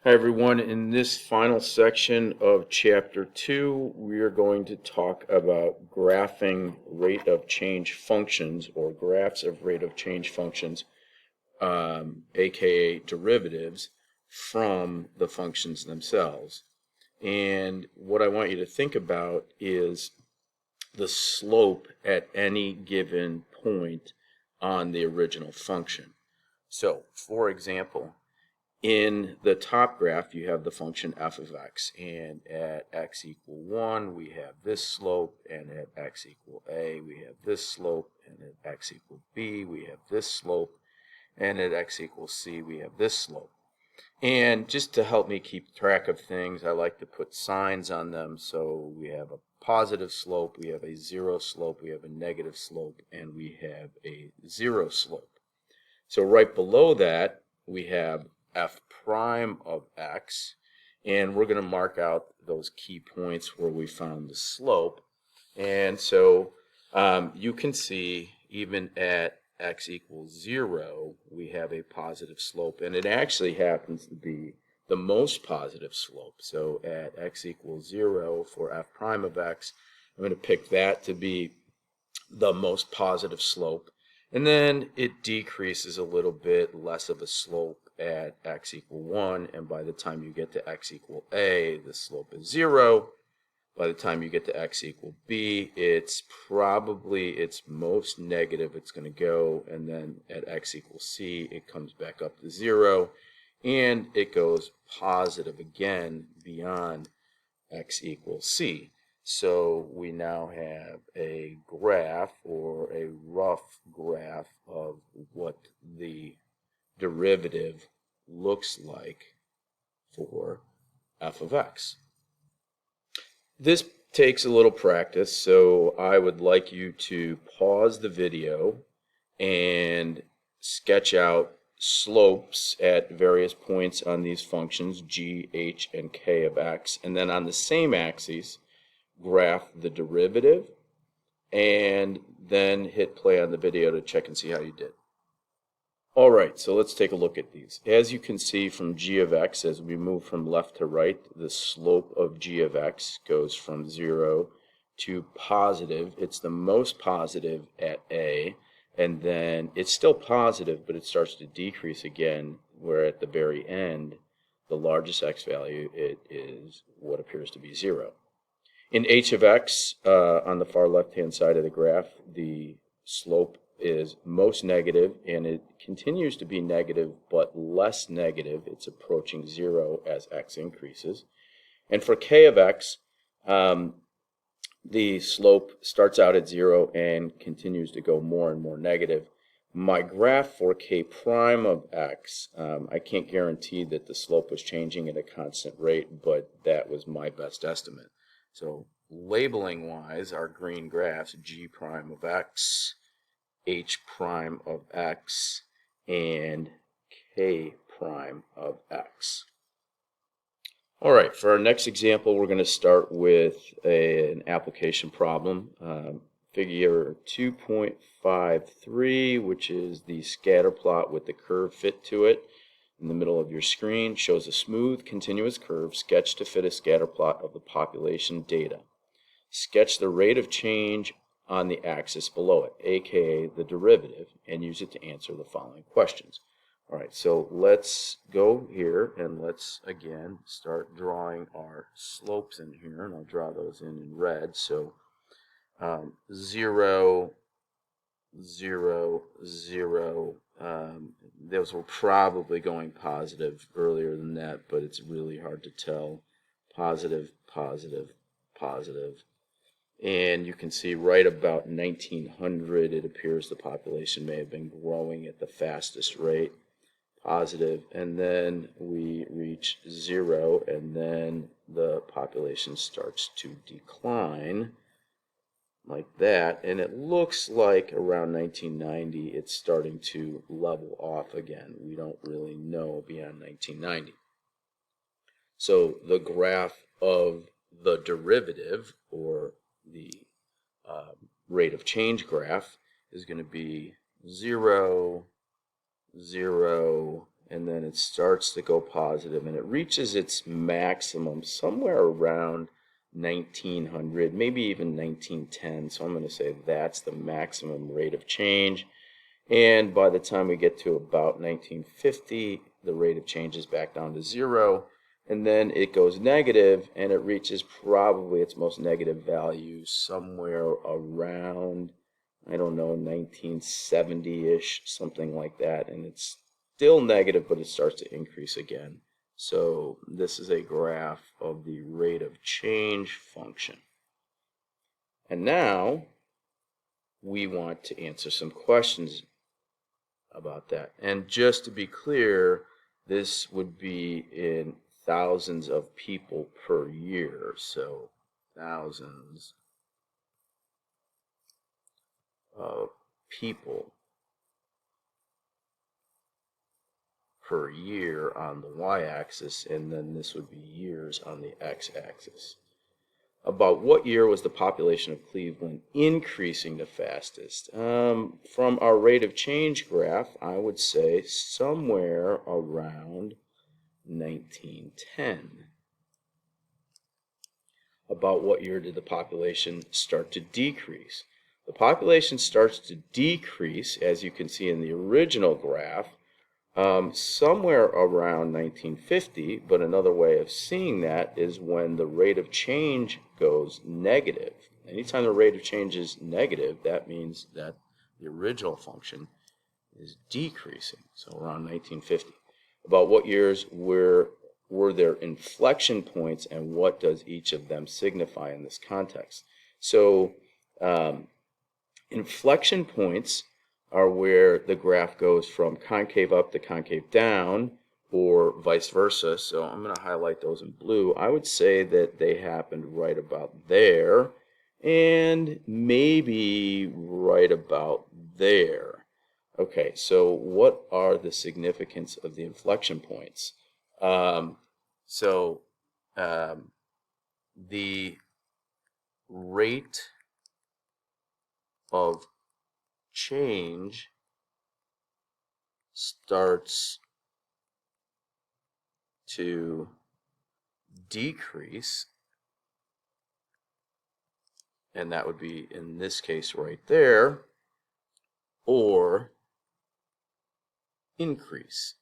Hi everyone, in this final section of chapter 2, we are going to talk about graphing rate of change functions or graphs of rate of change functions, aka derivatives, from the functions themselves. And what I want you to think about is the slope at any given point on the original function. So, for example, in the top graph, you have the function f of x, and at x equal 1, we have this slope, and at x equal a, we have this slope, and at x equal b, we have this slope, and at x equals c, we have this slope. And just to help me keep track of things, I like to put signs on them. So we have a positive slope, we have a zero slope, we have a negative slope, and we have a zero slope. So right below that, we have f prime of x, and we're going to mark out those key points where we found the slope. And so you can see even at x equals 0, we have a positive slope, and it actually happens to be the most positive slope. So at x equals 0 for f prime of x, I'm going to pick that to be the most positive slope. And then it decreases a little bit, less of a slope at x equal 1, and by the time you get to x equal a, the slope is 0. By the time you get to x equal b, it's probably its most negative it's going to go, and then at x equals c, it comes back up to 0, and it goes positive again beyond x equals c. So we now have a graph, or a rough graph, of what the derivative looks like for f of x. This takes a little practice, so I would like you to pause the video and sketch out slopes at various points on these functions, g, h, and k of x, and then on the same axes, graph the derivative, and then hit play on the video to check and see how you did. Alright, so let's take a look at these. As you can see from g of x, as we move from left to right, the slope of g of x goes from 0 to positive. It's the most positive at a, and then it's still positive, but it starts to decrease again, where at the very end, the largest x value, it is what appears to be 0. In h of x, on the far left-hand side of the graph, the slope is most negative, and it continues to be negative, but less negative. It's approaching 0 as x increases. And for k of x, the slope starts out at 0 and continues to go more and more negative. My graph for k prime of x, I can't guarantee that the slope was changing at a constant rate, but that was my best estimate. So labeling wise, our green graphs, g prime of x, h prime of x, and k prime of x. Alright, for our next example, we're going to start with an application problem. Figure 2.53, which is the scatter plot with the curve fit to it in the middle of your screen, shows a smooth, continuous curve sketched to fit a scatter plot of the population data. Sketch the rate of change on the axis below it, aka the derivative, and use it to answer the following questions. Alright, so let's go here and let's again start drawing our slopes in here, and I'll draw those in red. So 0, 0, 0, those were probably going positive earlier than that, but it's really hard to tell. Positive, positive, positive. And you can see right about 1900, it appears the population may have been growing at the fastest rate. Positive, and then we reach 0, and then the population starts to decline like that, and it looks like around 1990 it's starting to level off again. We don't really know beyond 1990. So the graph of the derivative, or the rate of change graph, is going to be 0, 0, and then it starts to go positive, and it reaches its maximum somewhere around 1900, maybe even 1910. So I'm going to say that's the maximum rate of change. And by the time we get to about 1950, the rate of change is back down to 0. And then it goes negative, and it reaches probably its most negative value somewhere around, I don't know, 1970-ish, something like that. And it's still negative, but it starts to increase again. So this is a graph of the rate of change function. And now we want to answer some questions about that. And just to be clear, this would be in thousands of people per year. So thousands of people per year on the y-axis, and then this would be years on the x-axis. About what year was the population of Cleveland increasing the fastest? From our rate of change graph, I would say somewhere around 1910. About what year did the population start to decrease? The population starts to decrease, as you can see in the original graph, somewhere around 1950, but another way of seeing that is when the rate of change goes negative. Anytime the rate of change is negative, that means that the original function is decreasing, so around 1950. About what years were there inflection points, and what does each of them signify in this context? So inflection points are where the graph goes from concave up to concave down, or vice versa. So I'm going to highlight those in blue. I would say that they happened right about there, and maybe right about there. Okay, so what are the significance of the inflection points? The rate of change starts to decrease, and that would be in this case right there, or increase,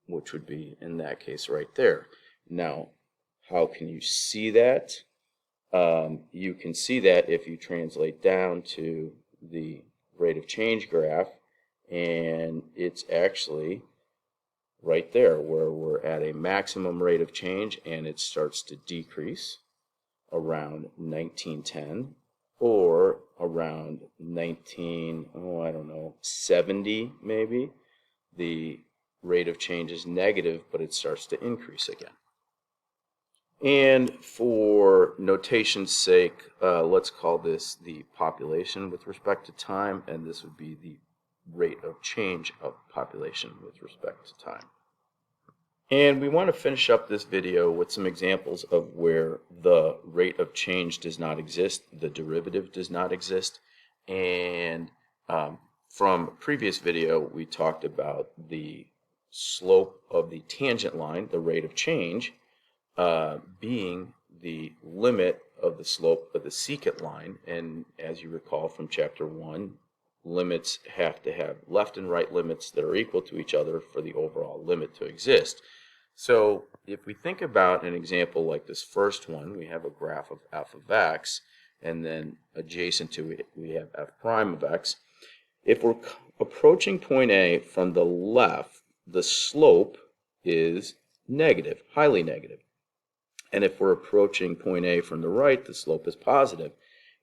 which would be in that case right there. Now, how can you see that? You can see that if you translate down to the rate of change graph, and it's actually right there where we're at a maximum rate of change, and it starts to decrease around 1910 or around 70 maybe. The rate of change is negative, but it starts to increase again. And for notation's sake, let's call this the population with respect to time, and this would be the rate of change of population with respect to time. And we want to finish up this video with some examples of where the rate of change does not exist, the derivative does not exist. And from a previous video, we talked about the slope of the tangent line, the rate of change, being the limit of the slope of the secant line. And as you recall from chapter 1, limits have to have left and right limits that are equal to each other for the overall limit to exist. So if we think about an example like this first one, we have a graph of f of x, and then adjacent to it we have f prime of x. If we're approaching point A from the left, the slope is negative, highly negative. And if we're approaching point A from the right, the slope is positive.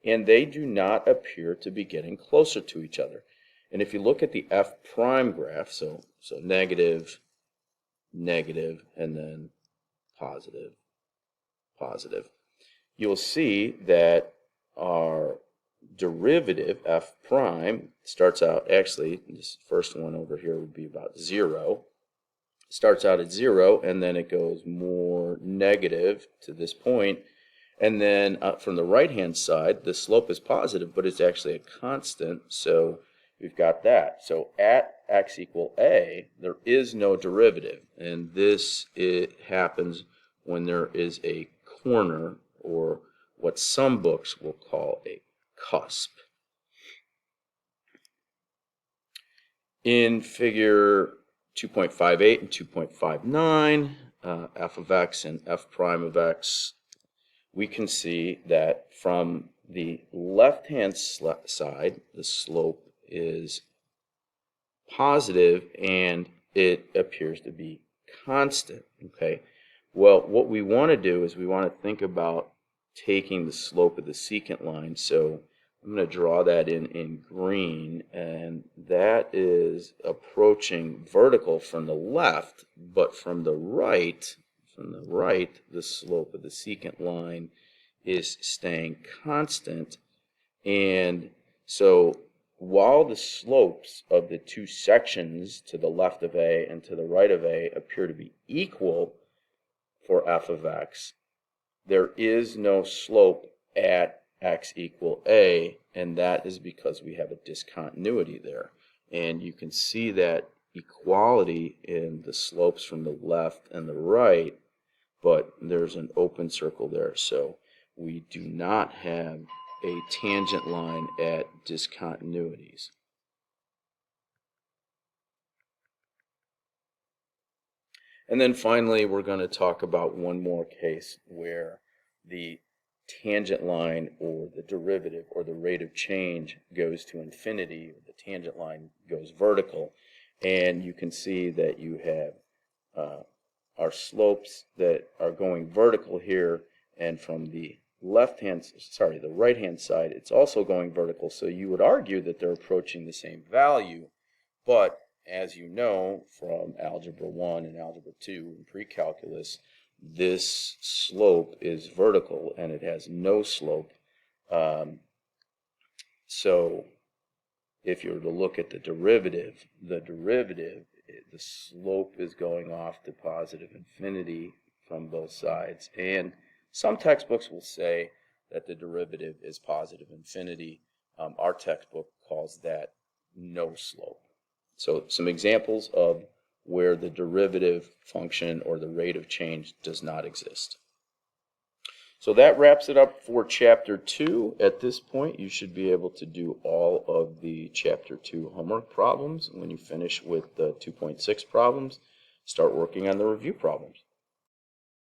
And they do not appear to be getting closer to each other. And if you look at the f prime graph, so negative, negative, and then positive, positive, you'll see that our derivative, f prime, starts out, actually, this first one over here would be about 0. Starts out at 0, and then it goes more negative to this point. And then from the right-hand side, the slope is positive, but it's actually a constant, so we've got that. So at x equal a, there is no derivative. And this, it happens when there is a corner, or what some books will call a cusp. In figure 2.58 and 2.59, f of x and f prime of x, we can see that from the left-hand side, the slope is positive and it appears to be constant. Okay. Well, what we want to do is we want to think about taking the slope of the secant line. So I'm going to draw that in green, and that is approaching vertical from the left, but from the right, the slope of the secant line is staying constant. And so while the slopes of the two sections to the left of A and to the right of A appear to be equal for f of x, there is no slope at x equal a, and that is because we have a discontinuity there. And you can see that equality in the slopes from the left and the right, but there's an open circle there, so we do not have a tangent line at discontinuities. And then finally, we're going to talk about one more case where the tangent line, or the derivative, or the rate of change goes to infinity, or the tangent line goes vertical. And you can see that you have our slopes that are going vertical here, and from the the right-hand side, it's also going vertical. So you would argue that they're approaching the same value, but as you know from Algebra 1 and Algebra 2 and pre-calculus, this slope is vertical and it has no slope. So if you were to look at the derivative, the slope is going off to positive infinity from both sides. And some textbooks will say that the derivative is positive infinity. Our textbook calls that no slope. So some examples of where the derivative function or the rate of change does not exist. So that wraps it up for Chapter 2. At this point, you should be able to do all of the Chapter 2 homework problems. When you finish with the 2.6 problems, start working on the review problems.